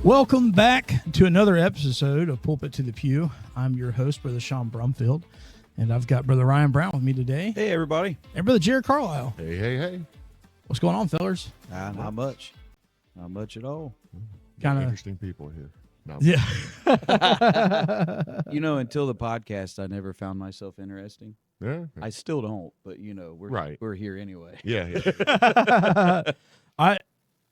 Welcome back to another episode of Pulpit to the Pew. I'm your host, Brother Sean Brumfield, and I've got Brother Ryan Brown with me today. Hey, everybody. And Brother Jared Carlisle. Hey, hey, hey. What's going on, fellers? Not much. Not much at all. Kind of interesting people here. No. Yeah. Until the podcast, I never found myself interesting. Yeah. I still don't, but we're here anyway. Yeah.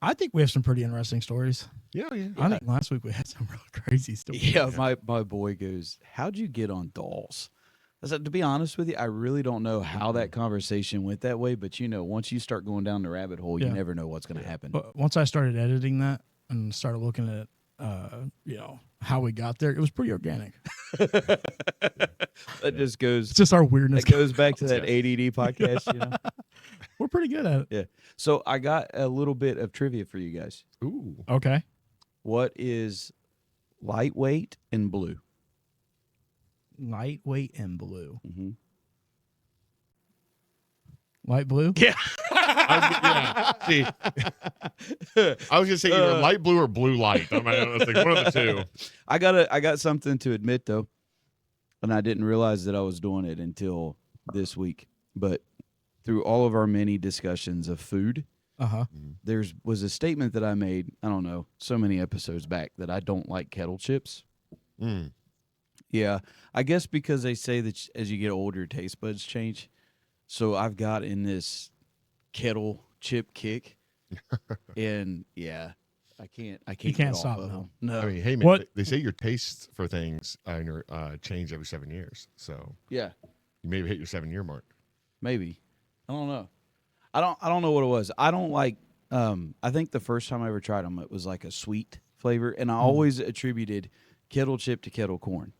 I think we have some pretty interesting stories. Yeah. I think last week we had some real crazy stories. Yeah, my boy goes, "How'd you get on dolls?" I said, to be honest with you, I really don't know how that conversation went that way, but once you start going down the rabbit hole, you never know what's going to happen. But once I started editing that and started looking at how we got there, it was pretty organic. That just goes. It's just our weirdness. It goes back to that ADD podcast. We're pretty good at it. Yeah. So I got a little bit of trivia for you guys. Ooh. Okay. What is lightweight and blue? Lightweight and blue. Mm-hmm. Light blue? Yeah. See, I was gonna say either light blue or blue light. I was like one of the two. I got something to admit though, and I didn't realize that I was doing it until this week. But through all of our many discussions of food, there was a statement that I made. I don't know, so many episodes back that I don't like kettle chips. Mm. Yeah, I guess because they say that as you get older, taste buds change. So I've got in this kettle chip kick, and I can't. You can't stop off of now. them. No, I mean, hey man, What? they say your tastes for things change every 7 years. So yeah, you maybe hit your 7-year mark. maybe. I don't know. I don't know what it was. I don't like. I think the first time I ever tried them, it was like a sweet flavor, and I always attributed kettle chip to kettle corn.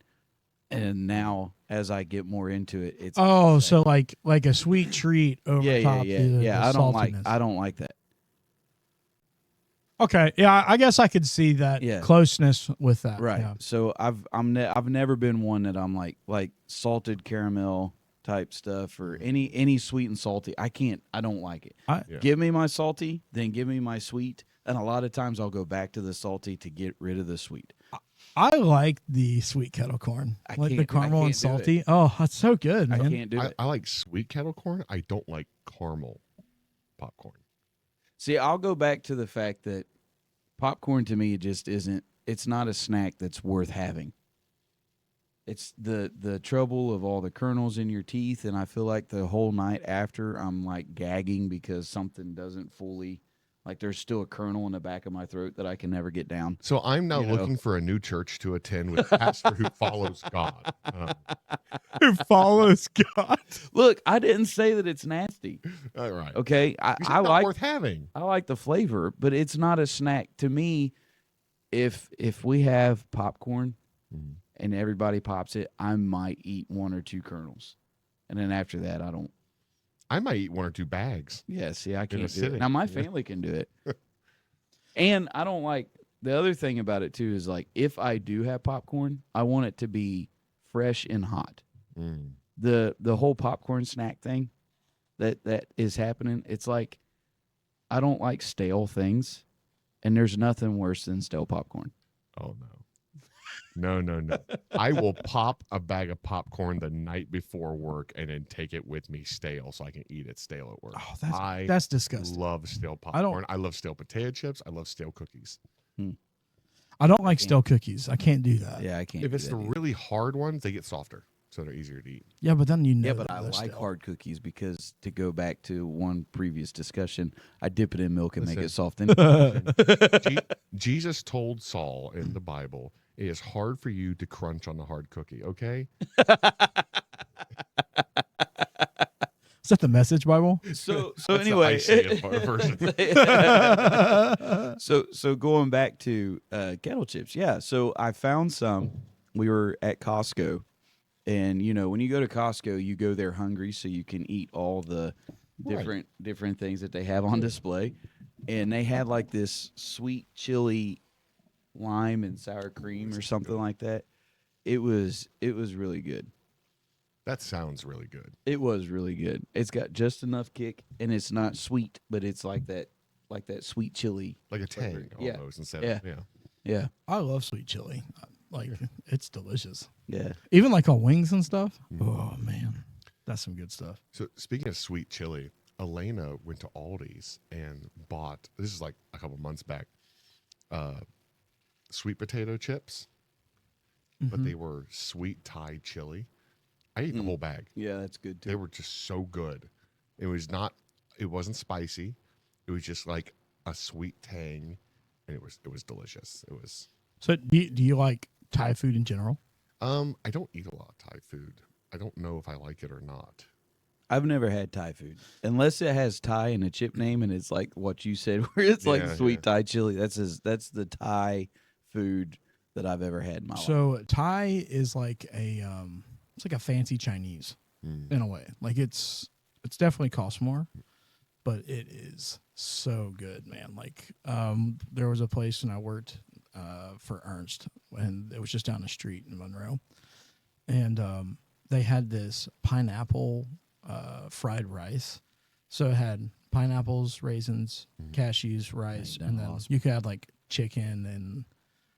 And now, as I get more into it, it's so like a sweet treat over top. Yeah. The I don't like that. Okay, yeah, I guess I could see that closeness with that. Right. Yeah. So I've never been one that I'm like salted caramel type stuff or any sweet and salty. I don't like it. Give me my salty, then give me my sweet, and a lot of times I'll go back to the salty to get rid of the sweet. I like the sweet kettle corn, like the caramel and salty. Oh, that's so good, man. I can't do it. I like sweet kettle corn. I don't like caramel popcorn. See, I'll go back to the fact that popcorn to me just isn't. It's not a snack that's worth having. It's the trouble of all the kernels in your teeth, and I feel like the whole night after I'm like gagging because something doesn't fully. Like there's still a kernel in the back of my throat that I can never get down. So I'm now looking for a new church to attend with a pastor who follows God. Who follows God? Look, I didn't say that it's nasty. All right. Okay, I like worth having. I like the flavor, but it's not a snack to me. If we have popcorn and everybody pops it, I might eat 1 or 2 kernels, and then after that, I don't. I might eat 1 or 2 bags. Yeah, see, I can't do sitting. it. Now, my family can do it. And I don't like, the other thing about it, too, is like, if I do have popcorn, I want it to be fresh and hot. Mm. The whole popcorn snack thing that is happening, it's like, I don't like stale things, and there's nothing worse than stale popcorn. Oh, no. No. I will pop a bag of popcorn the night before work and then take it with me stale so I can eat it stale at work. Oh, that's disgusting. I love stale popcorn. I love stale potato chips. I love stale cookies. I don't like stale cookies. I can't do that. Yeah, I can't. If it's the really hard ones, they get softer, so they're easier to eat. Yeah, but then Yeah, but I like hard cookies because, to go back to one previous discussion, I dip it in milk and make it soft. Jesus told Saul in the Bible, it is hard for you to crunch on the hard cookie, okay? Is that the Message Bible? So That's anyway, the version. so going back to kettle chips, yeah. So I found some. We were at Costco, and when you go to Costco, you go there hungry, so you can eat all the different things that they have on display. And they had like this sweet chili lime and sour cream or something like that. It was really good. That sounds really good. It was really good. It's got just enough kick, and it's not sweet, but it's like that sweet chili, like a tang yeah. almost instead Yeah. of Yeah. I love sweet chili. Like, it's delicious. Yeah. Even like on wings and stuff. Oh, man. That's some good stuff. So speaking of sweet chili, Elena went to Aldi's and bought, this is like a couple months back, sweet potato chips, but they were sweet Thai chili. I ate the whole bag. Yeah, that's good too. They were just so good. It wasn't spicy. It was just like a sweet tang, and it was delicious. It was. So do you like Thai food in general? I don't eat a lot of Thai food. I don't know if I like it or not. I've never had Thai food unless it has Thai in a chip name, and it's like what you said, where it's like sweet Thai chili. That's the Thai food that I've ever had in my life. So Thai is like it's like a fancy Chinese in a way. Like it's definitely costs more, but it is so good, man. Like there was a place when I worked for Ernst, and it was just down the street in Monroe, and they had this pineapple fried rice. So it had pineapples, raisins, cashews, rice, and then you could add like chicken and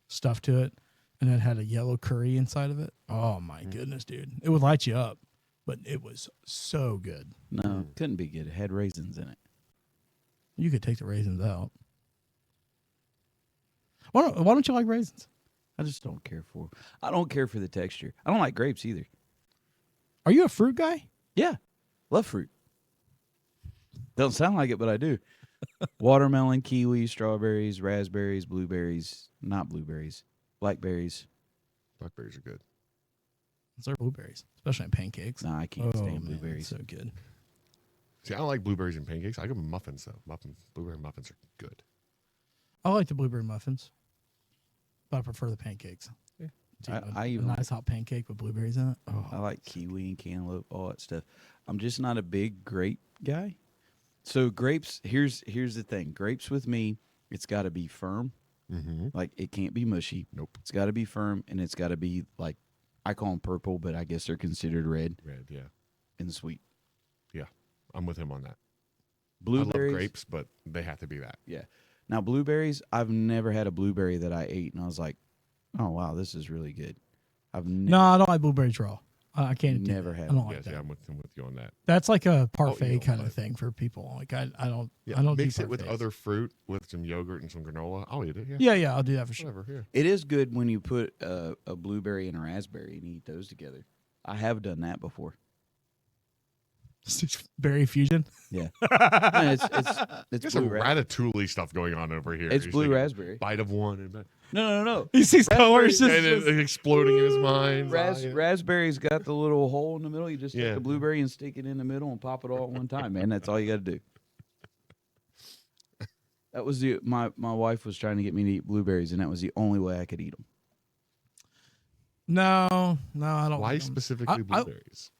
stuff to it, and it had a yellow curry inside of it. Oh my goodness, dude! It would light you up, but it was so good. No, couldn't be good. It had raisins in it. You could take the raisins out. Why don't you like raisins? I just don't care for. I don't care for the texture. I don't like grapes either. Are you a fruit guy? Yeah, love fruit. Don't sound like it, but I do. Watermelon, kiwi, strawberries, raspberries, blueberries. Not blueberries. Blackberries. Blackberries are good. Those are blueberries, especially in pancakes. Nah, I can't stand man, blueberries. so good. See, I don't like blueberries and pancakes. I like muffins though. Blueberry muffins are good. I like the blueberry muffins, but I prefer the pancakes. Yeah. I a even nice hot pancake with blueberries in it. Oh, I like kiwi and cantaloupe, all that stuff. I'm just not a big grape guy. So grapes, here's the thing. Grapes with me, it's got to be firm. Mm-hmm. Like it can't be mushy. Nope. It's got to be firm, and it's got to be like, I call them purple, but I guess they're considered red Red, yeah. and sweet. Yeah, I'm with him on that. Blueberries, I love grapes, but they have to be that. yeah. Now blueberries, I've never had a blueberry that I ate, and I was like, oh wow, this is really good. I've no, I don't like blueberries raw. I can't. Never do had that. I don't Yeah, like see, that. I'm with you on that. That's like a parfait don't kind of like- thing for people. Like I don't. Yeah, I don't mix do it with parfaits. other fruit, with some yogurt and some granola. I'll eat it. Yeah, Yeah, I'll do that for sure. whatever. It is good when you put a blueberry and a raspberry and eat those together. I have done that before. Berry fusion. Yeah, No, it's There's blue some ratatouille stuff going on over here. It's He's blue taking a raspberry. Bite of one and, No. He sees colors. and it exploding in his mind. Raspberry's got the little hole in the middle. You just take Yeah. the blueberry and stick it in the middle and pop it all at one time, man. That's all you got to do. That was my wife was trying to get me to eat blueberries, and that was the only way I could eat them. No, I don't. Why like 'em. specifically I- blueberries?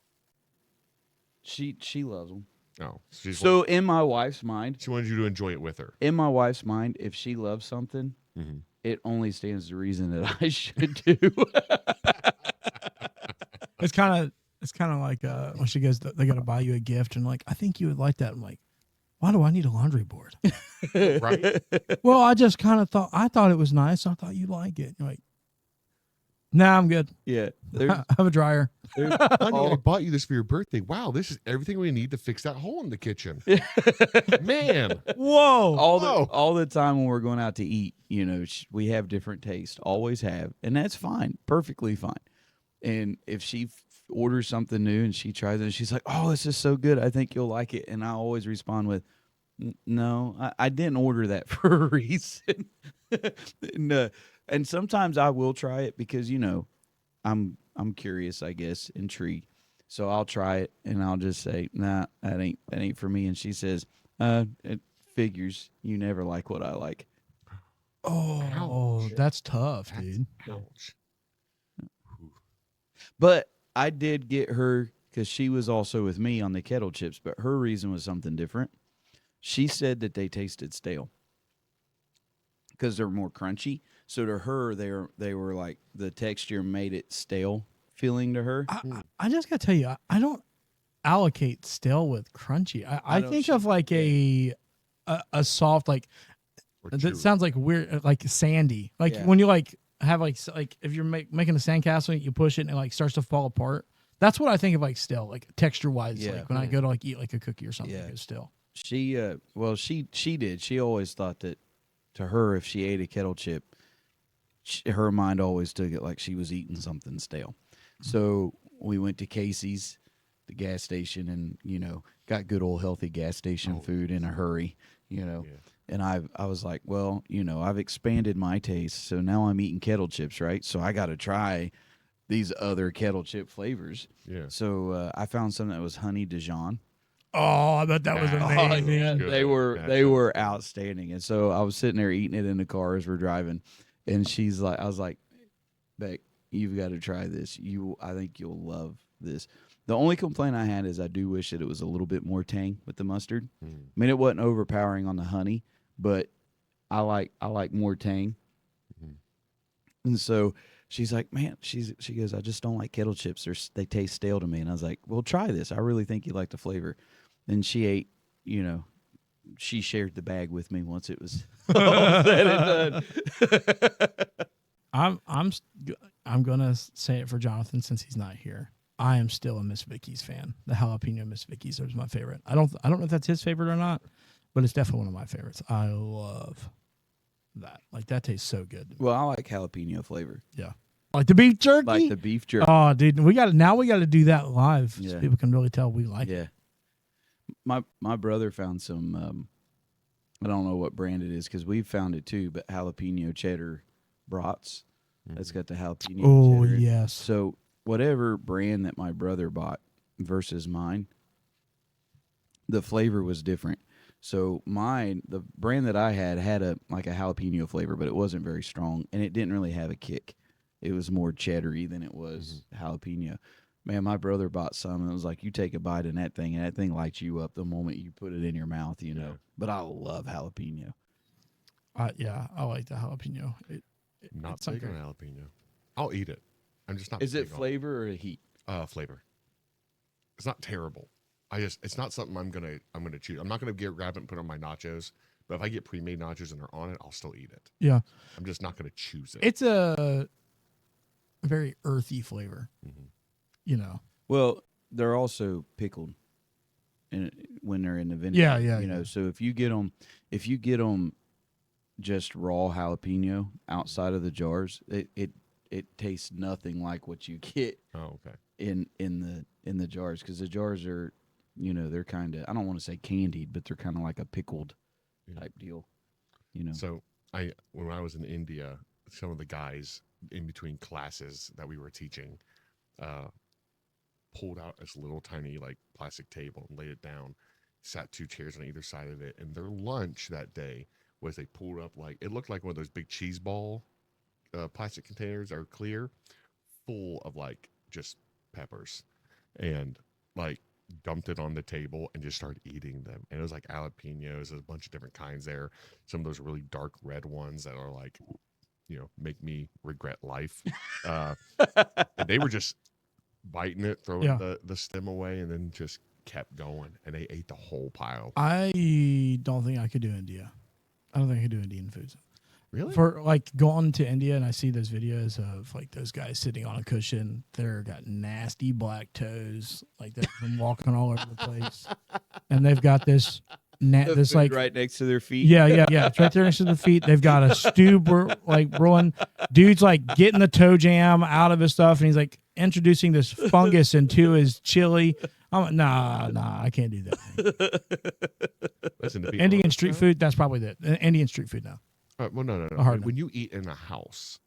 She loves them. Oh, So in my wife's mind, she wanted you to enjoy it with her. if she loves something, Mm-hmm. it only stands to reason that I should do. It's kind of like when she goes, they got to buy you a gift, and like, I think you would like that. I'm like, why do I need a laundry board? Right? Well, I just kind of thought it was nice. I thought you'd like it. You're like, nah, I'm good. Yeah, I have a dryer. Honey, Oh. I bought you this for your birthday. Wow, this is everything we need to fix that hole in the kitchen. Man. Whoa. all the time when we're going out to eat, we have different tastes, always have, and that's fine, perfectly fine. And if she orders something new and she tries it, and she's like, "Oh, this is so good, I think you'll like it," and I always respond with, "No, I didn't order that for a reason." And sometimes I will try it because I'm curious, I guess, intrigued. So I'll try it and I'll just say, "Nah, that ain't for me." And she says, "It figures. You never like what I like." Oh, that's tough, dude. Ouch. But I did get her because she was also with me on the Kettle Chips, but her reason was something different. She said that they tasted stale because they're more crunchy. So to her, they were like the texture made it stale feeling to her. I just got to tell you, I don't allocate stale with crunchy. I don't think see- of like a soft, like Or That chewy. sounds like weird, like sandy. Like Yeah. when you like have like if you're making a sandcastle, you push it and it like starts to fall apart. That's what I think of like stale, like texture wise. Yeah. Like when I go to like eat like a cookie or something, Yeah. it goes stale. She she did. She always thought that to her, if she ate a kettle chip, her mind always took it like she was eating something stale. So we went to Casey's, the gas station, and got good old healthy gas station food in a hurry. Yeah. And I was like, well, I've expanded my taste, so now I'm eating kettle chips, right? So I got to try these other kettle chip flavors. Yeah. So I found some that was Honey Dijon. Oh, I bet that was Oh, amazing. yeah. Good. They were That they sounds were good. outstanding. And so I was sitting there eating it in the car as we're driving, and I was like, Beck, you've got to try this. I think you'll love this. The only complaint I had is I do wish that it was a little bit more tang with the mustard. I mean, it wasn't overpowering on the honey, but I like more tang. And so she's like, man, she goes, I just don't like kettle chips. They taste stale to me. And I was like, well, try this. I really think you like the flavor. And she ate, she shared the bag with me once it was all said and done. I'm gonna say it for Jonathan since he's not here. I am still a Miss Vicky's fan. The jalapeno Miss Vicky's is my favorite. I don't know if that's his favorite or not, but it's definitely one of my favorites. I love that. Like that tastes so good. Well, I like jalapeno flavor. Yeah. Like the beef jerky. Like the beef jerky. Oh, dude, we got to do that live so Yeah. people can really tell we like it. Yeah. My brother found some I don't know what brand it is because we found it too, but jalapeno cheddar brats. That's got the jalapeno Oh, cheddar. yes. So whatever brand that my brother bought versus mine, the flavor was different. So mine, the brand that I had a jalapeno flavor, but it wasn't very strong, and it didn't really have a kick. It was more cheddary than it was jalapeno. Man, my brother bought some, and it was like you take a bite in that thing, and that thing lights you up the moment you put it in your mouth, Yeah. But I love jalapeno. Yeah, I like the jalapeno. Not it's big on something- jalapeno. I'll eat it. I'm just not. Is it big on flavor or heat? flavor? It's not terrible. It's not something I'm gonna choose. I'm not gonna grab it and put it on my nachos. But if I get pre-made nachos and they're on it, I'll still eat it. Yeah. I'm just not gonna choose it. It's a very earthy flavor. Well, they're also pickled when they're in the vinegar. Yeah, yeah, yeah. So if you get them just raw jalapeno outside of the jars, it tastes nothing like what you get Oh, okay. in the jars, because the jars are, they're kind of, I don't want to say candied, but they're kind of like a pickled type deal. So when I was in India, some of the guys in between classes that we were teaching, pulled out this little tiny like plastic table and laid it down, sat two chairs on either side of it, and their lunch that day was they pulled up like it looked like one of those big cheese ball plastic containers that are clear, full of like just peppers, and like dumped it on the table and just started eating them. And it was like jalapenos, there's a bunch of different kinds there. Some of those really dark red ones that are like, make me regret life. And they were just biting it, throwing the stem away, and then just kept going. And they ate the whole pile. I don't think I could do India. I don't think I could do Indian foods. Really? For like going to India and I see those videos of like those guys sitting on a cushion, they're got nasty black toes, like they've been walking all over the place, and they've got this this like right next to their feet. yeah, it's right there next to the feet. They've got a stew brewing. Dude's like getting the toe jam out of his stuff, and he's like introducing this fungus into his chili. I'm like, nah, I can't do that. Listen, to be Indian honest, street though, food, that's probably it. Indian street food now. well, no. A hard When you eat in a house,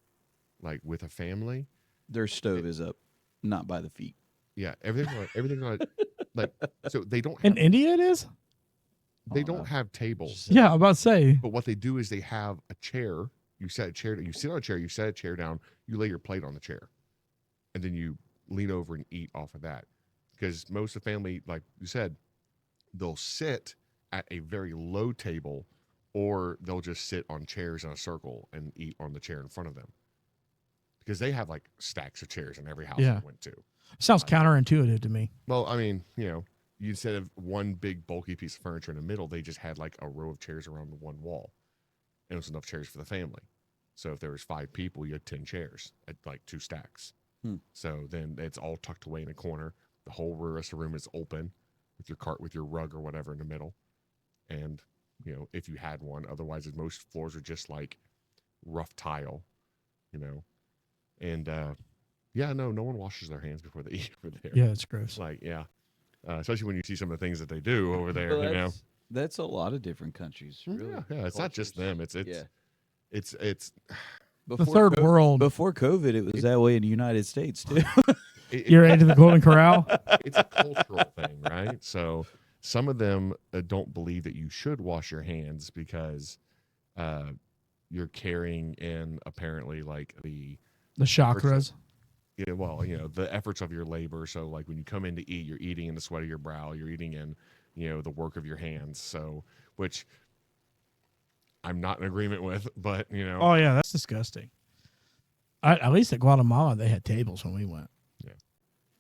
like with a family, Their stove is up, not by the feet. yeah, everything's on like, so they don't have, In India, it is. they don't have tables. Yeah, I'm about to say. But what they do is they have a chair. You sit on a chair, you set a chair down, you lay your plate on the chair, and then you lean over and eat off of that. Because most of the family, like you said, they'll sit at a very low table, or they'll just sit on chairs in a circle and eat on the chair in front of them. Because they have like stacks of chairs in every house Yeah. I went to. Sounds counterintuitive to me. Well, I mean, instead of one big bulky piece of furniture in the middle, they just had like a row of chairs around one wall. and it was enough chairs for the family. So if there was 5 people, you had 10 chairs at like 2 stacks. So then it's all tucked away in a corner. The whole rest of the room is open with your cart, with your rug or whatever in the middle. And, you know, if you had one, otherwise most floors are just like rough tile, you know. And yeah, no one washes their hands before they eat over there. Yeah, it's gross. Like, yeah. Especially when you see some of the things that they do over there, Well, you know. that's a lot of different countries. Really. Yeah, it's not just them. It's The third world. Before COVID, it was that way in the United States too. You're into the Golden Corral? It's a cultural thing, right? So some of them don't believe that you should wash your hands because you're carrying in apparently like the chakras. Yeah, well, you know, the efforts of your labor. So like when you come in to eat, you're eating in the sweat of your brow, you're eating in, you know, the work of your hands. So, which I'm not in agreement with, but you know. Oh yeah, that's disgusting. At least at Guatemala, they had tables when we went. Yeah.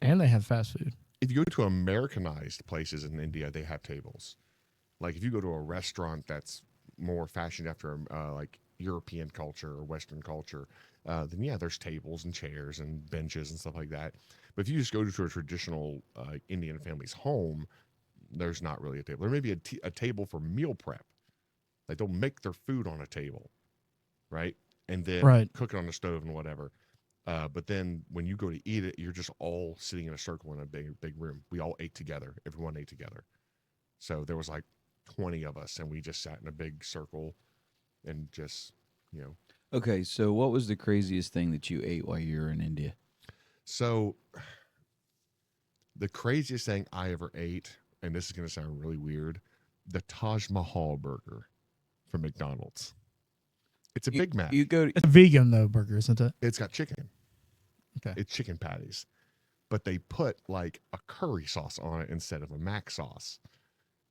And they had fast food. If you go to Americanized places in India, they have tables. Like if you go to a restaurant that's more fashioned after like European culture or Western culture, then yeah, there's tables and chairs and benches and stuff like that. But if you just go to a traditional Indian family's home, there's not really a table. There may be a table for meal prep. Like they'll make their food on a table, right? And then cook it on the stove and whatever. But then when you go to eat it, you're just all sitting in a circle in a big room. We all ate together. Everyone ate together. So there was like 20 of us, and we just sat in a big circle and just, you know. Okay, so what was the craziest thing that you ate while you were in India? So the craziest thing I ever ate, and this is going to sound really weird, the Taj Mahal burger from McDonald's. It's a Big Mac. It's a vegan though burger, isn't it? It's got chicken. Okay. It's chicken patties. But they put like a curry sauce on it instead of a mac sauce.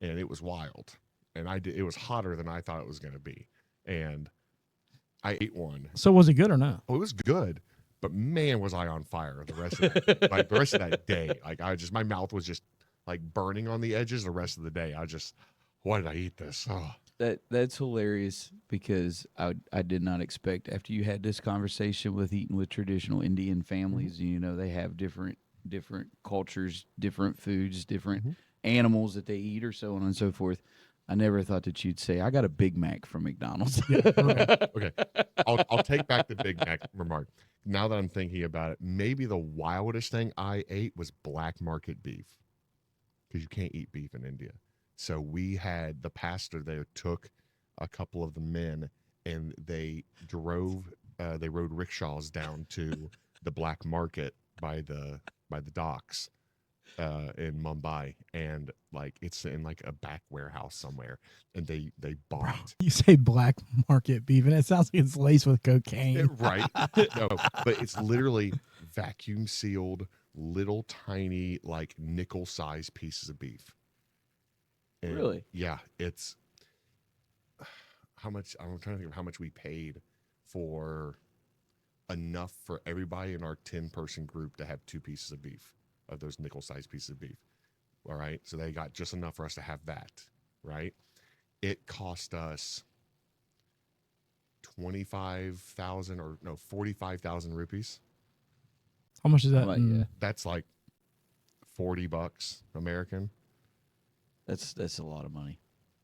And it was wild. And it was hotter than I thought it was going to be. And I ate one. So was it good or not? Oh, it was good. But man, was I on fire the rest of that, like the rest of that day. Like my mouth was just like burning on the edges the rest of the day. Why did I eat this? Oh. That's hilarious because I did not expect after you had this conversation with eating with traditional Indian families, you know, they have different cultures, different foods, different animals that they eat or so on and so forth. I never thought that you'd say, I got a Big Mac from McDonald's. Yeah, okay. I'll take back the Big Mac remark. Now that I'm thinking about it, maybe the wildest thing I ate was black market beef because you can't eat beef in India. So we had the pastor there took a couple of the men and they rode rickshaws down to the black market by the docks in Mumbai, and like it's in like a back warehouse somewhere, and they bought. You say black market beef, and it sounds like it's laced with cocaine. Right? No, but it's literally vacuum sealed, little tiny like nickel sized pieces of beef. And really? Yeah, it's how much. I'm trying to think of how much we paid for enough for everybody in our 10-person group to have 2 pieces of beef, of those nickel-sized pieces of beef. All right, so they got just enough for us to have that. Right? It cost us 45,000 rupees. How much is that? Yeah. That's like $40 American. That's a lot of money.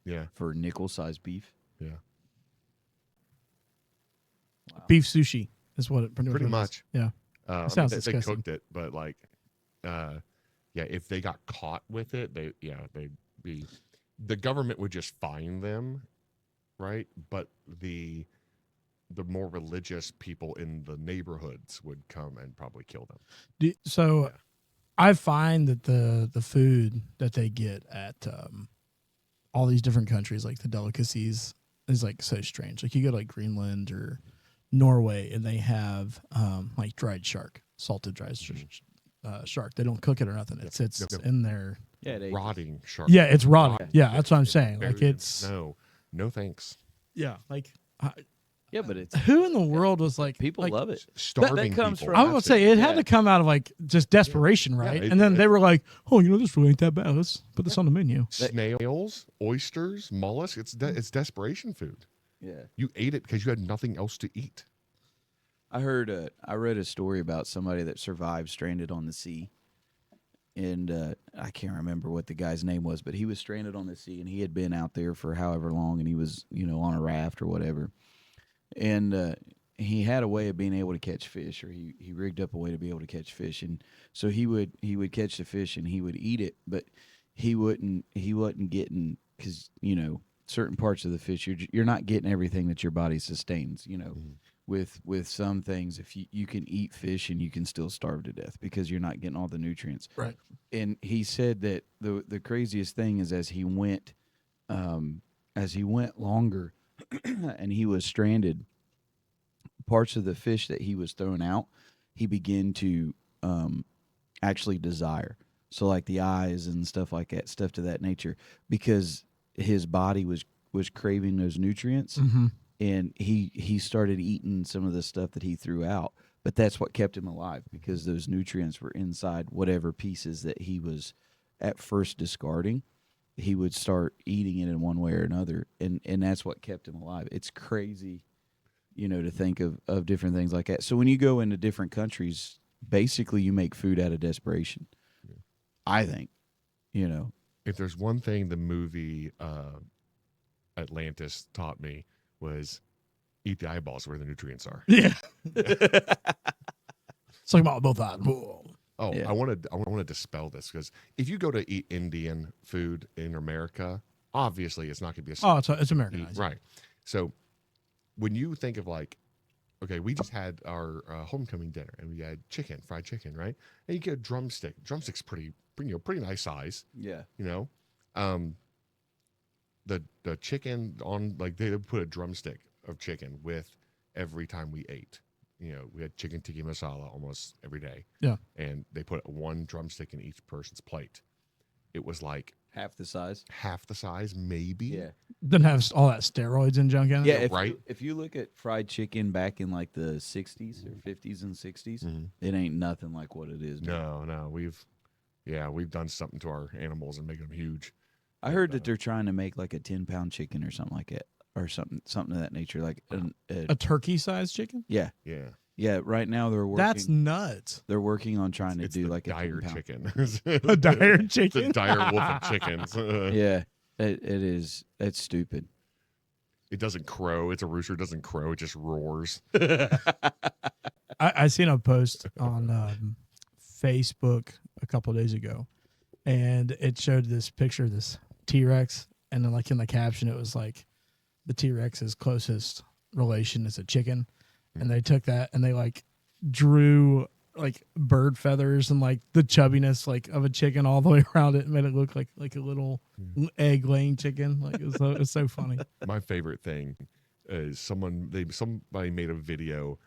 Yeah. For nickel-sized beef. Yeah. Wow. Beef sushi is what it pretty much. Yeah. Sounds disgusting. They cooked it, but like, yeah, if they got caught with it, they'd be, the government would just fine them, right? But the more religious people in the neighborhoods would come and probably kill them. I find that the food that they get at all these different countries, like the delicacies, is like so strange. Like you go to like Greenland or Norway, and they have like dried shark, salted dried shark. They don't cook it or nothing. It sits in there. Yeah, rotting shark. Yeah, it's rotting. Yeah, that's what I'm saying. Like it's no thanks. Yeah, like. Yeah, but it's who in the world was like people like, love it. Starving that comes people. from. I would say it had to come out of like just desperation, right? And then they were like, "Oh, you know, this really ain't that bad. Let's put this on the menu." Snails, oysters, mollusks. It's desperation food. Yeah. You ate it because you had nothing else to eat. I read a story about somebody that survived stranded on the sea. And I can't remember what the guy's name was, but he was stranded on the sea, and he had been out there for however long, and he was, on a raft or whatever. And he had a way of being able to catch fish, or he rigged up a way to be able to catch fish. And so he would catch the fish and he would eat it, but he wasn't getting, because certain parts of the fish you're not getting everything that your body sustains. With some things, if you can eat fish and you can still starve to death because you're not getting all the nutrients. Right. And he said that the craziest thing is as he went longer and he was stranded, parts of the fish that he was throwing out, he began to actually desire. So like the eyes and stuff like that, stuff to that nature, because his body was craving those nutrients. Mm-hmm. And he started eating some of the stuff that he threw out. But that's what kept him alive, because those nutrients were inside whatever pieces that he was at first discarding. He would start eating it in one way or another, and that's what kept him alive. It's crazy, to think of different things like that. So when you go into different countries, basically you make food out of desperation. Yeah. I think, If there's one thing the movie Atlantis taught me, was eat the eyeballs where the nutrients are. Yeah. It's like about both sides. Oh, Yeah. I want to dispel this, because if you go to eat Indian food in America, obviously it's not going to be a Oh, it's Americanized. right. So when you think of like, okay, we just had our homecoming dinner and we had fried chicken, right? And you get a drumstick. Drumstick's pretty nice size. Yeah. The chicken on, like, they would put a drumstick of chicken with every time we ate. We had chicken tikka masala almost every day. Yeah. And they put one drumstick in each person's plate. It was like Half the size. half the size, maybe. Yeah. Doesn't have all that steroids and junk in it. Yeah, right. If you look at fried chicken back in like the 60s or 50s and 60s, Mhm. it ain't nothing like what it is now. No, we've done something to our animals and making them huge. I heard that they're trying to make like a 10-pound chicken or something like that, or something of that nature. Like A turkey-sized chicken? yeah, Yeah. Right now they're working. That's nuts. They're working on trying to It's do the like a dire 10-pound. chicken. A dire The chicken? dire wolf of chickens. Yeah, it is. It's stupid. It doesn't crow. It's a rooster. It doesn't crow. It just roars. I seen a post on Facebook a couple of days ago, and it showed this picture of this T-Rex, and then like in the caption it was like the T-Rex's closest relation is a chicken, and they took that and they like drew like bird feathers and like the chubbiness like of a chicken all the way around it and made it look like a little egg laying chicken. Like it's so funny. My favorite thing is somebody made a video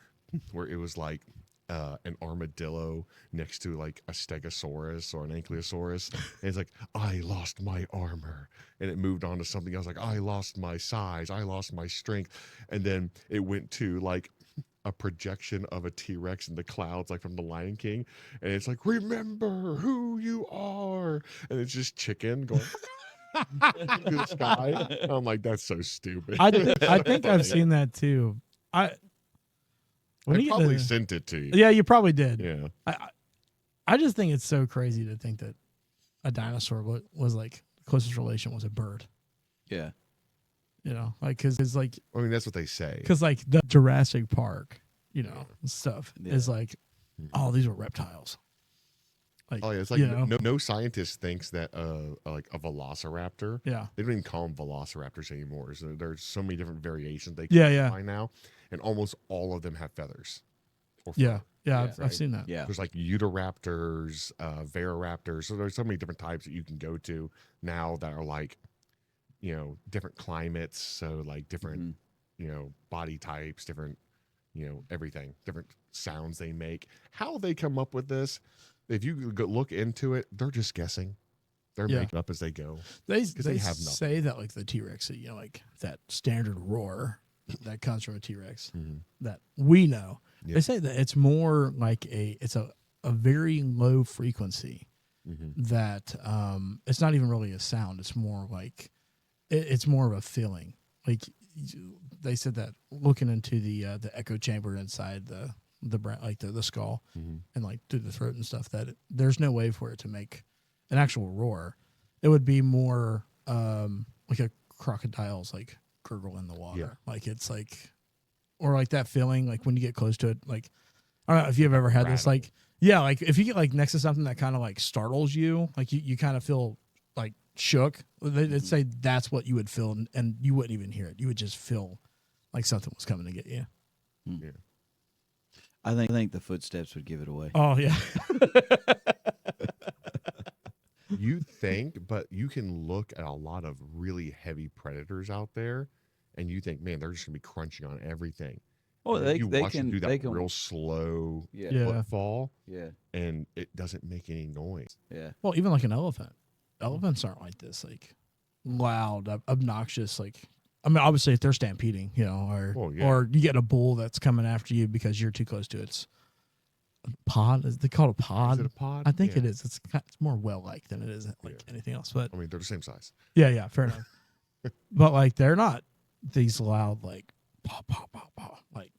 where it was like an armadillo next to like a stegosaurus or an ankylosaurus, and it's like, I lost my armor, and it moved on to something else like, I lost my size, I lost my strength, and then it went to like a projection of a T-Rex in the clouds, like from The Lion King, and it's like, remember who you are, and it's just chicken going to the sky. I'm like, that's so stupid. I think I've seen that too. I probably sent it to you. Yeah, you probably did. Yeah. I just think it's so crazy to think that a dinosaur was like the closest relation was a bird. Yeah. Like because it's like, I mean, that's what they say. because like the Jurassic Park, stuff is like, Mhm. oh, these were reptiles. Like, Oh yeah, it's like no scientist thinks that like a velociraptor. yeah, They don't even call them velociraptors anymore. So there's so many different variations they Yeah, can yeah. find now, and almost all of them have feathers. Or yeah, fur. yeah. Yeah, I've right. seen that. Yeah. There's like Utahraptors, Varoraptors. So there's so many different types that you can go to now that are like, different climates. So like different, body types, different, everything, different sounds they make. How they come up with this, if you look into it, they're just guessing. They're Yeah. making up as they go. They they have nothing. say that like the T-Rex, like that standard roar that comes from a T-Rex that we know. Yeah. They say that it's more like it's a very low frequency that it's not even really a sound. It's more like it's more of a feeling. Like they said that looking into the echo chamber inside the skull and like through the throat and stuff, that there's no way for it to make an actual roar. It would be more like a crocodile's like gurgle in the water. Like it's like, or like that feeling like when you get close to it, like I don't know if you've ever had this, like like if you get like next to something that kind of like startles you, like you kind of feel like shook. They'd say that's what you would feel, and you wouldn't even hear it. You would just feel like something was coming to get you. Yeah. I think the footsteps would give it away. Oh yeah. You think, but you can look at a lot of really heavy predators out there, and you think, man, they're just gonna be crunching on everything. Oh, And you watch them do that they can real slow Yeah. footfall, Yeah. and it doesn't make any noise. Yeah. Well, even like an elephant. Elephants aren't like this, like loud, obnoxious. Like, I mean, obviously, if they're stampeding, or you get a bull that's coming after you because you're too close to its pod. Is they call it a pod? Is it a pod? I think it is. It's more well-like than it is like anything else. But I mean, they're the same size. yeah, fair enough. But like, they're not these loud like paw paw paw paw. Like,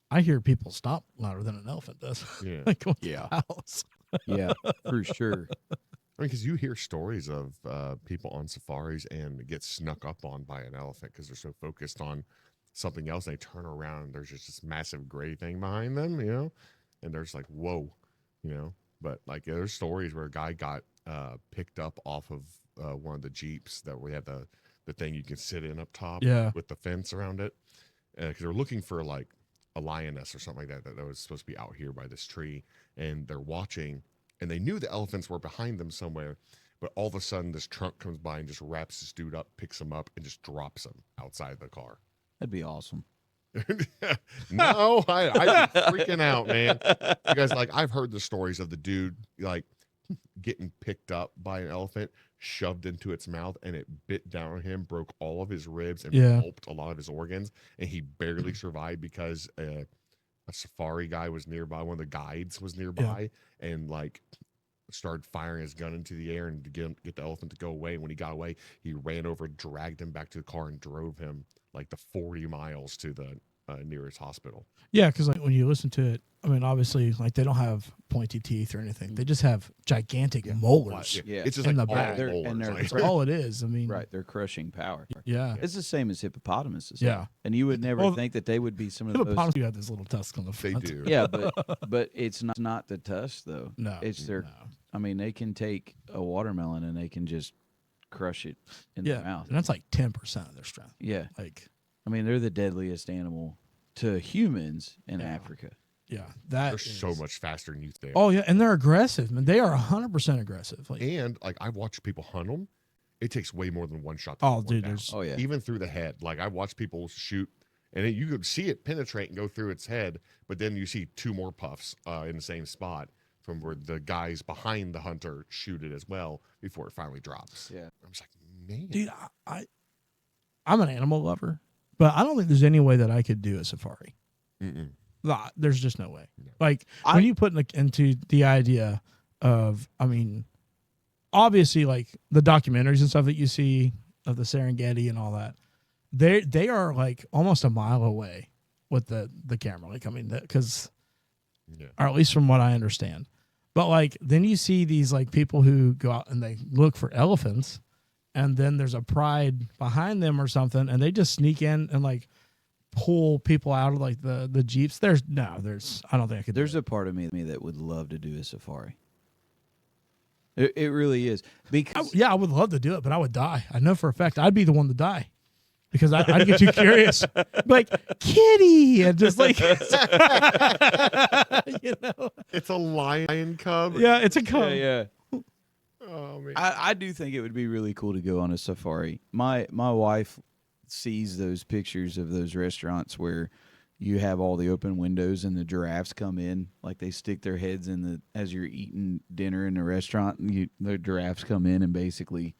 I hear people stomp louder than an elephant does. Yeah. Like, what the house? Yeah, for sure. I mean, because you hear stories of people on safaris and get snuck up on by an elephant because they're so focused on something else. And they turn around and there's just this massive gray thing behind them, and they're just like, whoa, But like there's stories where a guy got picked up off of one of the Jeeps that we have the thing you can sit in up top with the fence around it. Because they're looking for like a lioness or something like that was supposed to be out here by this tree. And they're watching. And they knew the elephants were behind them somewhere, but all of a sudden this truck comes by and just wraps this dude up, picks him up, and just drops him outside the car. That'd be awesome. No, I'd be freaking out, man. You guys, like, I've heard the stories of the dude, like, getting picked up by an elephant, shoved into its mouth, and it bit down on him, broke all of his ribs, and pulped a lot of his organs, and he barely survived because a safari guy was nearby, one of the guides was nearby, and like started firing his gun into the air and to get the elephant to go away. And when he got away, he ran over, dragged him back to the car, and drove him like the 40 miles to the nearest hospital. Yeah, because like when you listen to it, I mean, obviously, like they don't have pointy teeth or anything. They just have gigantic molars. Yeah. It's just in like the all back. molars. That's all it is. I mean, Right, they're crushing power. Yeah. It's the same as hippopotamuses. Yeah. And you would never think that they would be some of those. Hippopotamus, you have this little tusk on the They front. do. Yeah, but it's not the tusk though. No. It's their. No. I mean, they can take a watermelon and they can just crush it in their mouth. And that's like 10% of their strength. Yeah. Like, I mean, they're the deadliest animal to humans in Yeah. Africa. yeah, They're so much faster than you think. Oh yeah, and they're aggressive, man. They are 100% aggressive. Like, And like I've watched people hunt them. It takes way more than one shot to oh, get one dude, down. there's Oh yeah. Even through the head. Like I watched people shoot, and you could see it penetrate and go through its head, but then you see two more puffs in the same spot from where the guys behind the hunter shoot it as well before it finally drops. Yeah. I'm just like, man. dude, I'm an animal lover, but I don't think there's any way that I could do a safari. Mm-mm. Nah, there's just no way. No. Like when you put into the idea of, I mean, obviously like the documentaries and stuff that you see of the Serengeti and all that, they are like almost a mile away with the camera. Like, I mean, because, or at least from what I understand. But like then you see these like people who go out and they look for elephants, and then there's a pride behind them or something, and they just sneak in and like pull people out of like the Jeeps. I don't think I could. There's a part of me that would love to do a safari. It really is. Because I would love to do it, but I would die. I know for a fact I'd be the one to die because I'd get too curious. Like, kitty, and just like, It's a lion cub. Yeah, it's a cub. yeah. Oh man. I do think it would be really cool to go on a safari. My wife sees those pictures of those restaurants where you have all the open windows and the giraffes come in, like they stick their heads in as you're eating dinner in the restaurant, and the giraffes come in and basically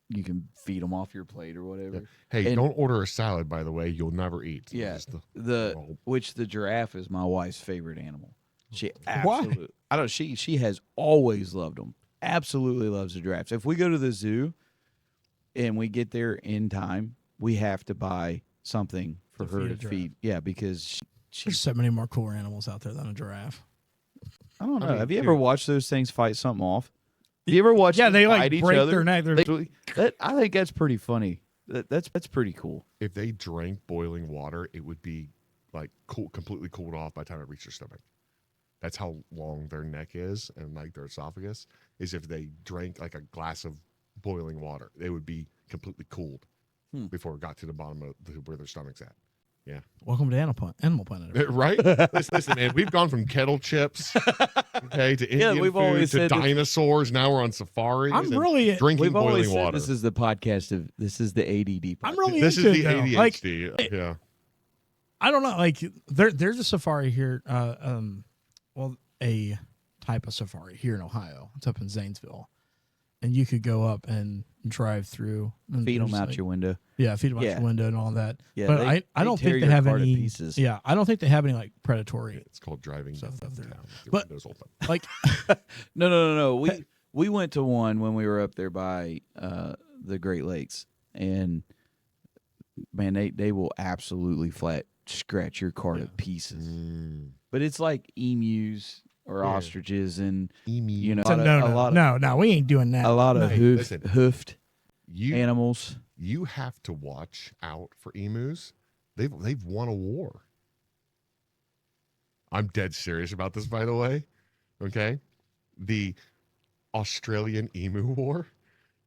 you can feed them off your plate or whatever. Hey, don't order a salad, by the way. You'll never eat. Yeah, Just which the giraffe is my wife's favorite animal. She Why? absolutely, I don't. She has always loved them. Absolutely loves the giraffes. If we go to the zoo and we get there in time, we have to buy something for To her feed to a giraffe. feed. Yeah, because There's so many more cooler animals out there than a giraffe. I don't know. I mean, have you dude. ever watched those things fight something off? Have you ever watched? Yeah, them they fight like each break other? their neck. I think that's pretty funny. That's pretty cool. If they drank boiling water, it would be like completely cooled off by the time it reached their stomach. That's how long their neck is, and like their esophagus is. If they drank like a glass of boiling water, they would be completely cooled before it got to the bottom of where their stomach's at. Yeah. Welcome to Animal Planet. Right? Listen, man, we've gone from kettle chips, okay, to Indian we've food, always to said this- dinosaurs. Now we're on safaris. I'm and really- drinking We've always boiling said water. this is the podcast of this is the ADD podcast. I'm really This is into the it, though. ADHD. Like, yeah. I don't know. Like there's a safari here. Well, a type of safari here in Ohio. It's up in Zanesville, and you could go up and drive through. And Feed them there's, out like- your window. Yeah, feed them out Yeah. your window and all that. Yeah, but they I don't tear think they your have car to any. pieces. Yeah, I don't think they have any like predatory. It's called driving Stuff down up there. town with your But- windows open. Like No. We went to one when we were up there by the Great Lakes, and man, they will absolutely flat scratch your car to pieces. But it's like emus or Yeah. ostriches, and Emu. you know, so no, we ain't doing that. a lot of Hey, listen. hoofed you animals. you have to watch out for emus. They've won a war. I'm dead serious about this, by the way. Okay, the Australian emu war.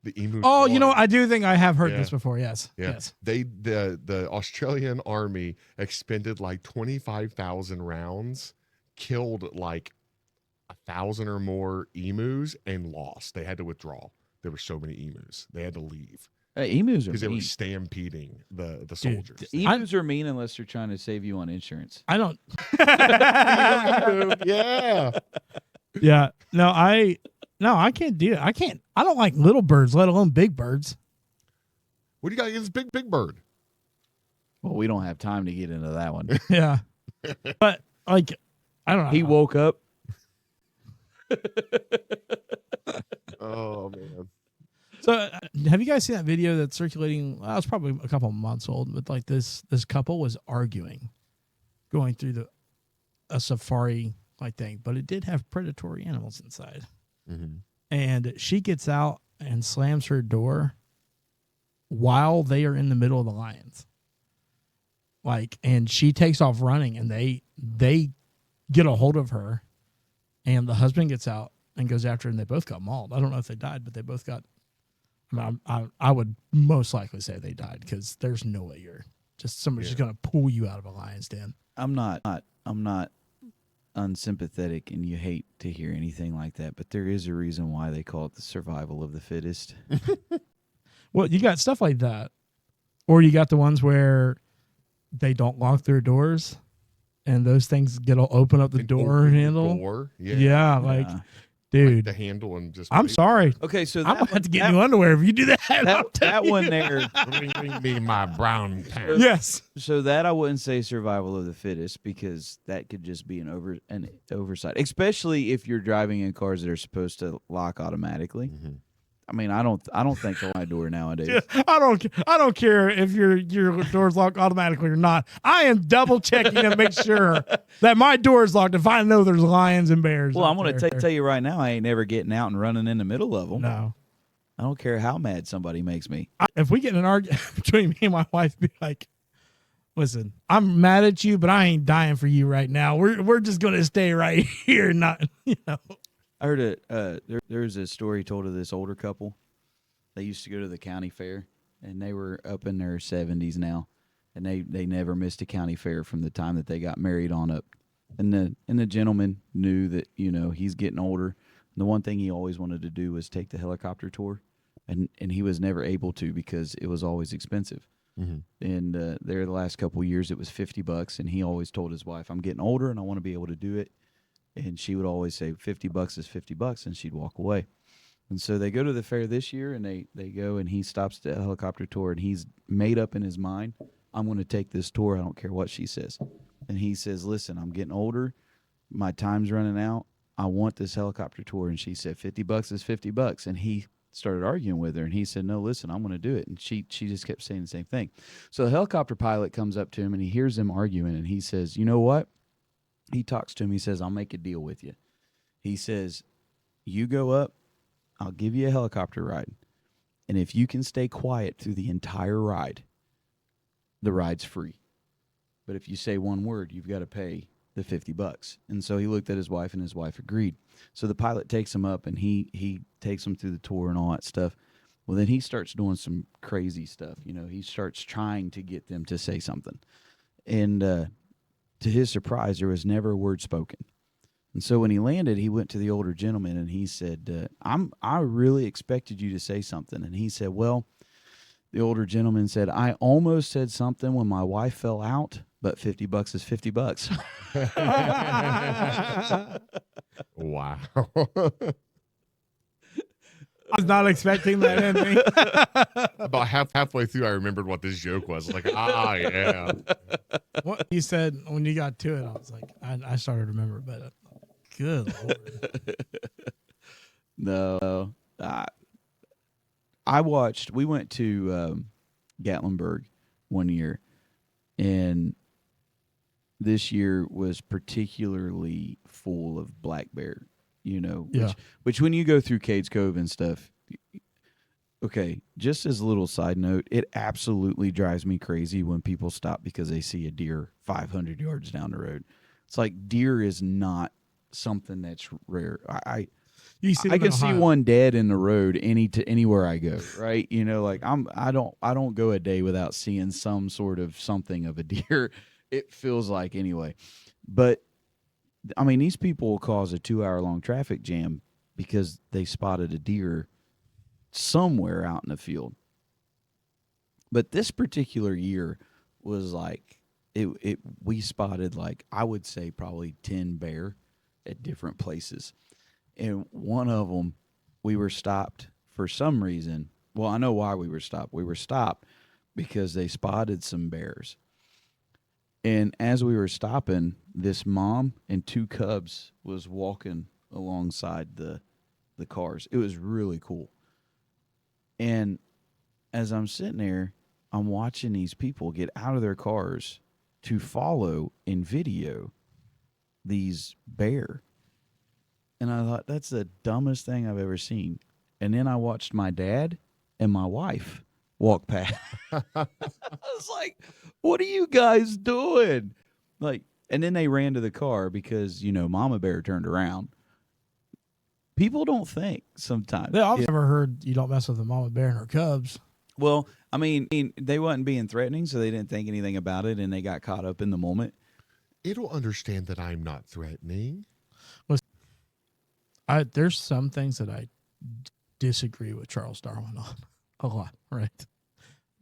The emu. Oh, you know, won. I do think I have heard Yeah. this before. Yes. Yeah. Yes. The Australian army expended like 25,000 rounds, killed like 1,000 or more emus, and lost. They had to withdraw. There were so many emus. They had to leave Emus are because they were mean. stampeding the soldiers. Emus are mean unless they're trying to save you on insurance. I don't. Yeah. Yeah. No, I can't do it. I don't like little birds, let alone big birds. What do you got against big bird? Well, we don't have time to get into that one. Yeah. But like, I don't know. He woke up. Oh man. So, have you guys seen that video that's circulating? Well, it's probably a couple months old, but like this couple was arguing, going through a safari like thing, but it did have predatory animals inside. Mm-hmm. And she gets out and slams her door while they are in the middle of the lions. Like, and she takes off running, and they get a hold of her, and the husband gets out and goes after her, and they both got mauled. I don't know if they died, but they both got. I would most likely say they died, because there's no way somebody's just going to pull you out of a lion's den. I'm not unsympathetic, and you hate to hear anything like that, but there is a reason why they call it the survival of the fittest. Well, you got stuff like that, or you got the ones where they don't lock their doors, and those things open up the And door open the handle. door. Yeah. Yeah, like, Yeah. dude, The handle and just. I'm sorry. Okay, so I'm that gonna have to get new underwear if you do that. that one there. Bring me my brown pants. Yes. So that I wouldn't say survival of the fittest, because that could just be an oversight, especially if you're driving in cars that are supposed to lock automatically. Mm-hmm. I mean, I don't think they'll my door nowadays. Yeah, I don't care if your door's locked automatically or not. I am double checking to make sure that my door is locked if I know there's lions and bears. Well, out I'm going there. to tell you right now, I ain't never getting out and running in the middle of them. No. I don't care how mad somebody makes me. If we get in an argument between me and my wife, be like, listen, I'm mad at you, but I ain't dying for you right now. We're just gonna stay right here, not I heard there's a story told of this older couple. They used to go to the county fair, and they were up in their 70s now, and they never missed a county fair from the time that they got married on up. And the gentleman knew that, you know, he's getting older. And the one thing he always wanted to do was take the helicopter tour, and he was never able to because it was always expensive. Mm-hmm. And there the last couple of years it was $50, and he always told his wife, I'm getting older and I want to be able to do it. And she would always say $50 is $50, and she'd walk away. And so they go to the fair this year, and they go, and he stops the helicopter tour, and he's made up in his mind, I'm going to take this tour. I don't care what she says. And he says, listen, I'm getting older. My time's running out. I want this helicopter tour. And she said, $50 is $50. And he started arguing with her, and he said, no, listen, I'm going to do it. And she just kept saying the same thing. So the helicopter pilot comes up to him, and he hears them arguing, and he says, you know what? He talks to him. He says, I'll make a deal with you. He says, you go up, I'll give you a helicopter ride. And if you can stay quiet through the entire ride, the ride's free. But if you say one word, you've got to pay the $50. And so he looked at his wife, and his wife agreed. So the pilot takes him up, and he takes him through the tour and all that stuff. Well, then he starts doing some crazy stuff. You know, he starts trying to get them to say something. And to his surprise, there was never a word spoken. And so when he landed, he went to the older gentleman, and he said, I really expected you to say something. And he said, well, the older gentleman said, I almost said something when my wife fell out, but $50 is $50. Wow. I was not expecting that ending. About halfway through, I remembered what this joke was. Like, yeah. What you said when you got to it, I was like, I started to remember, but good Lord. No. We went to Gatlinburg one year, and this year was particularly full of black bear, you know, which when you go through Cades Cove and stuff, okay, just as a little side note, it absolutely drives me crazy when people stop because they see a deer 500 yards down the road. It's like deer is not something that's rare. I can see one dead in the road anywhere I go, right? You know, like I don't go a day without seeing some sort of something of a deer. It feels like anyway. But I mean, these people will cause a 2-hour-long traffic jam because they spotted a deer somewhere out in the field. But this particular year was like we spotted, like, I would say probably 10 bear at different places. And one of them, we were stopped for some reason. Well, I know why we were stopped. We were stopped because they spotted some bears. And as we were stopping, this mom and 2 cubs was walking alongside the cars. It was really cool. And as I'm sitting there, I'm watching these people get out of their cars to follow and video these bear. And I thought, that's the dumbest thing I've ever seen. And then I watched my dad and my wife walk past. I was like, what are you guys doing? Like, and then they ran to the car because, you know, Mama Bear turned around. People don't think sometimes. I've never heard you don't mess with the mama bear and her cubs. Well, I mean, they wasn't being threatening, so they didn't think anything about it, and they got caught up in the moment. It'll understand that I'm not threatening. There's some things that I disagree with Charles Darwin on a lot, right?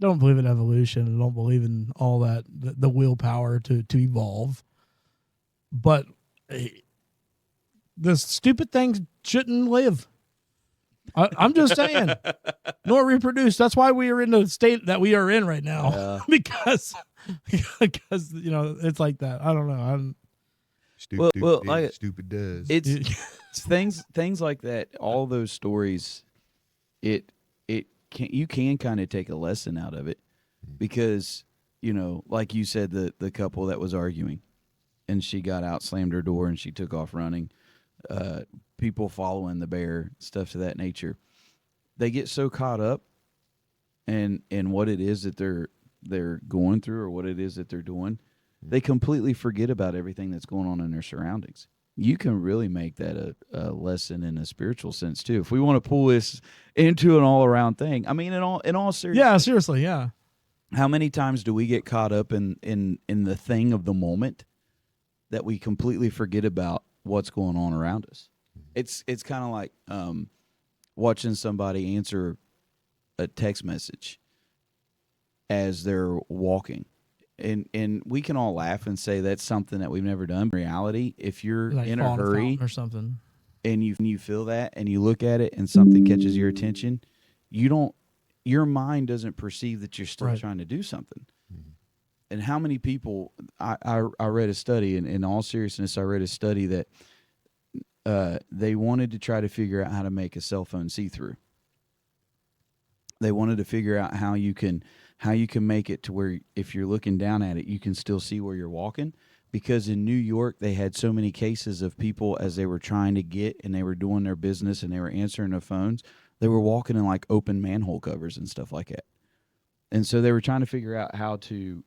Don't believe in evolution. I don't believe in all that, the willpower to evolve. But the stupid things shouldn't live. I'm just saying, nor reproduce. That's why we are in the state that we are in right now, because you know it's like that. I don't know. Stupid does. It's things like that. All those stories, you can kind of take a lesson out of it, because, you know, like you said, the couple that was arguing, and she got out, slammed her door, and she took off running. People following the bear, stuff to that nature. They get so caught up in what it is that they're going through, or what it is that they're doing, they completely forget about everything that's going on in their surroundings. You can really make that a lesson in a spiritual sense too. If we want to pull this into an all around thing, I mean, in all seriousness, yeah, seriously, yeah. How many times do we get caught up in the thing of the moment that we completely forget about what's going on around us? It's kind of like watching somebody answer a text message as they're walking. And we can all laugh and say that's something that we've never done. In reality, if you're like in a hurry or something, and you feel that and you look at it and something catches your attention, your mind doesn't perceive that you're still trying to do something. Mm-hmm. And how many people, I read a study, and in all seriousness, I read a study that they wanted to try to figure out how to make a cell phone see-through. They wanted to figure out how you can make it to where if you're looking down at it, you can still see where you're walking. Because in New York, they had so many cases of people as they were trying to get and they were doing their business and they were answering their phones, they were walking in like open manhole covers and stuff like that. And so they were trying to figure out how to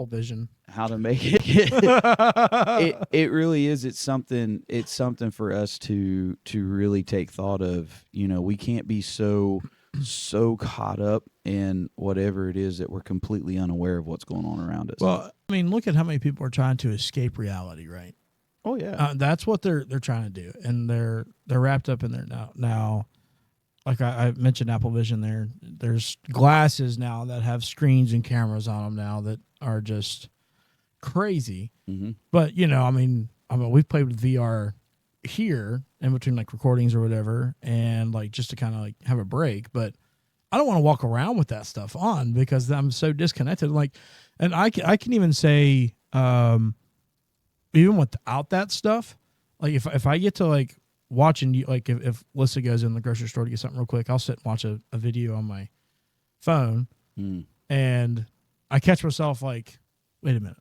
vision. How to make it. It really is. It's something for us to really take thought of. You know, we can't be so caught up in whatever it is that we're completely unaware of what's going on around us. Well, I mean, look at how many people are trying to escape reality, right? Oh yeah, that's what they're trying to do, and they're wrapped up in there now. Like I mentioned, Apple Vision. There's glasses now that have screens and cameras on them now that are just crazy. Mm-hmm. But you know, I mean, we've played with VR here in between like recordings or whatever, and like just to kind of like have a break. But I don't want to walk around with that stuff on because I'm so disconnected. Like, and I can even say, even without that stuff, like if I get to like watching you, like if Lissa goes in the grocery store to get something real quick, I'll sit and watch a video on my phone, and I catch myself like, wait a minute,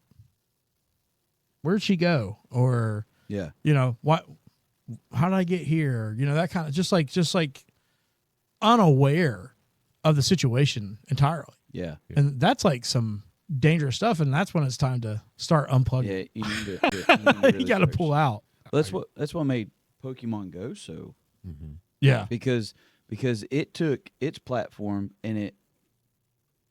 where'd she go? Or yeah, you know what? How did I get here? You know, that kind of just like unaware of the situation entirely. Yeah, and that's like some dangerous stuff, and that's when it's time to start unplugging. Yeah, you need to You got to pull out. That's what made Pokemon Go so. Yeah, because it took its platform and it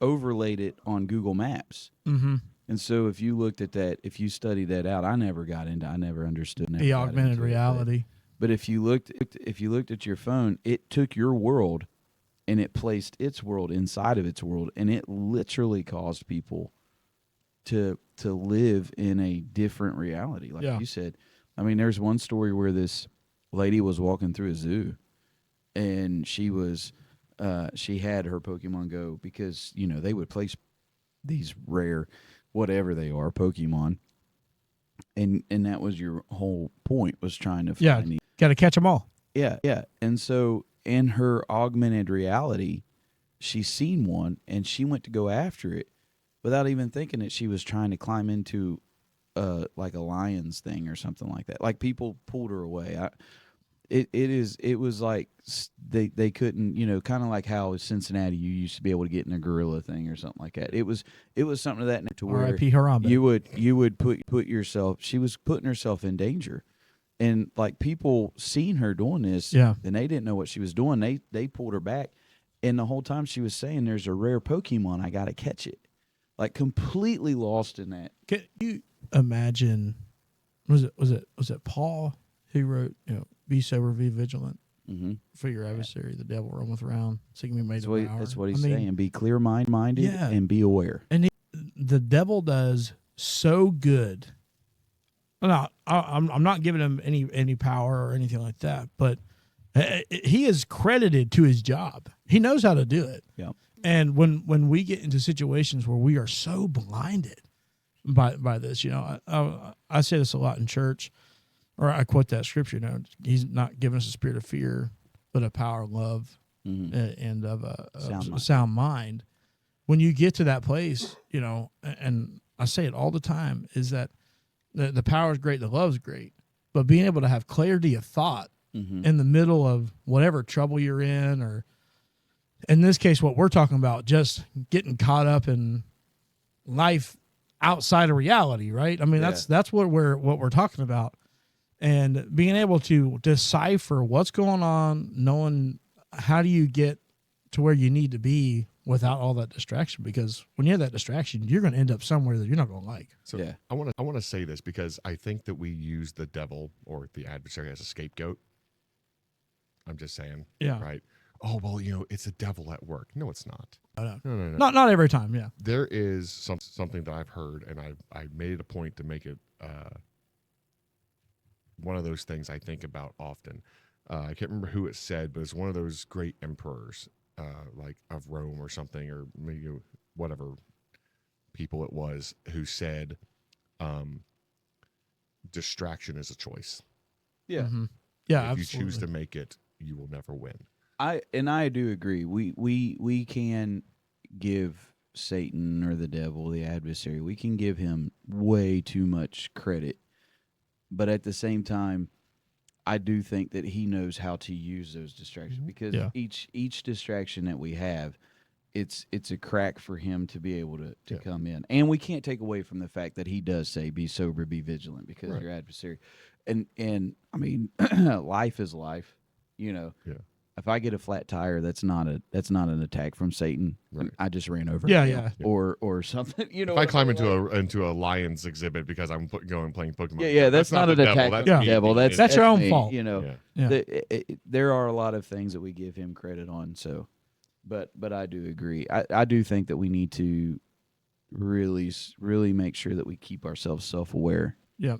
overlaid it on Google Maps. Mm-hmm. And so if you looked at that, if you studied that out, I never understood the augmented reality. But if you looked at your phone, it took your world and it placed its world inside of its world, and it literally caused people to live in a different reality. Like you said, I mean, there's one story where this lady was walking through a zoo, and she had her Pokemon Go because, you know, they would place these rare, whatever they are, Pokemon, and that was your whole point, was trying to find got to catch them all. Yeah. And so in her augmented reality, she seen one and she went to go after it without even thinking that she was trying to climb into like a lion's thing or something like that. Like, people pulled her away. It was like they couldn't, you know, kind of like how in Cincinnati you used to be able to get in a gorilla thing or something like that. It was something of that to where R.I.P. Harambe. you would put yourself. She was putting herself in danger. And like, people seen her doing this, and they didn't know what she was doing. They pulled her back, and the whole time she was saying, "There's a rare Pokemon, I gotta catch it." Like, completely lost in that. Can you imagine? Was it Paul who wrote, you know, "Be sober, be vigilant, for your adversary, the devil, roameth around, seeking me made devour." That's what he's saying. Be clear minded and be aware. And the devil does so good. No, I'm not giving him any power or anything like that, but he is credited to his job. He knows how to do it. Yeah. And when we get into situations where we are so blinded by this, you know, I say this a lot in church, or I quote that scripture. You know, he's not giving us a spirit of fear, but a power of love and of a sound mind. When you get to that place, you know, and I say it all the time, is that the power is great, the love is great, but being able to have clarity of thought in the middle of whatever trouble you're in, or in this case, what we're talking about, just getting caught up in life outside of reality, right? I mean, that's what we're talking about, and being able to decipher what's going on, knowing how do you get to where you need to be without all that distraction, because when you have that distraction, you're going to end up somewhere that you're not going to like. So I want to say this because I think that we use the devil or the adversary as a scapegoat. I'm just saying, right? Oh, well, you know, it's a devil at work. No, it's not. No. No. Not every time. Yeah. There is something that I've heard, and I made it a point to make it one of those things I think about often. I can't remember who it said, but it's one of those great emperors, like of Rome or something, or maybe whatever people it was, who said, distraction is a choice. Yeah. Mm-hmm. Yeah, if absolutely. you choose to make it, you will never win. I do agree. We can give Satan or the devil, the adversary, we can give him way too much credit. But at the same time, I do think that he knows how to use those distractions because each distraction that we have, it's a crack for him to be able to come in. And we can't take away from the fact that he does say, be sober, be vigilant, because your adversary. And I mean, life is life, you know. Yeah. If I get a flat tire, that's not an attack from Satan. Right. I just ran over or something. You know, if I climb into a lion's exhibit because I'm playing Pokemon. Yeah, that's not an attack from the devil. That's your own me, fault. You know, there are a lot of things that we give him credit on. So, but I do agree. I do think that we need to really make sure that we keep ourselves self-aware. Yeah,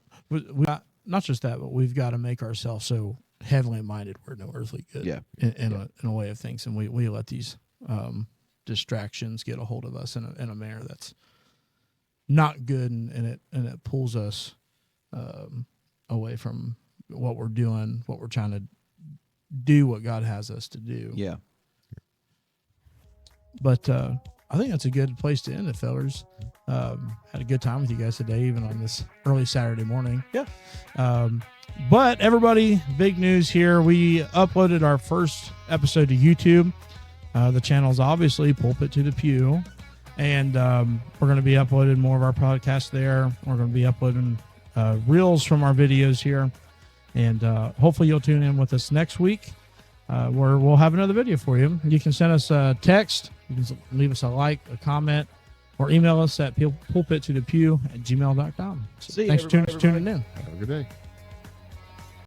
not just that, but we've got to make ourselves so heavenly minded we're no earthly good. Yeah, in a way of things, and we let these distractions get a hold of us in a manner that's not good, and it pulls us away from what we're doing, what we're trying to do, what God has us to do. Yeah. But I think that's a good place to end it, fellas. Had a good time with you guys today, even on this early Saturday morning. Yeah. But everybody, big news here. We uploaded our first episode to YouTube. The channel is obviously Pulpit to the Pew. And we're going to be uploading more of our podcasts there. We're going to be uploading reels from our videos here. And hopefully you'll tune in with us next week where we'll have another video for you. You can send us a text. You can leave us a like, a comment, or email us at pulpittothepew@gmail.com. So thanks for tuning in. Have a good day.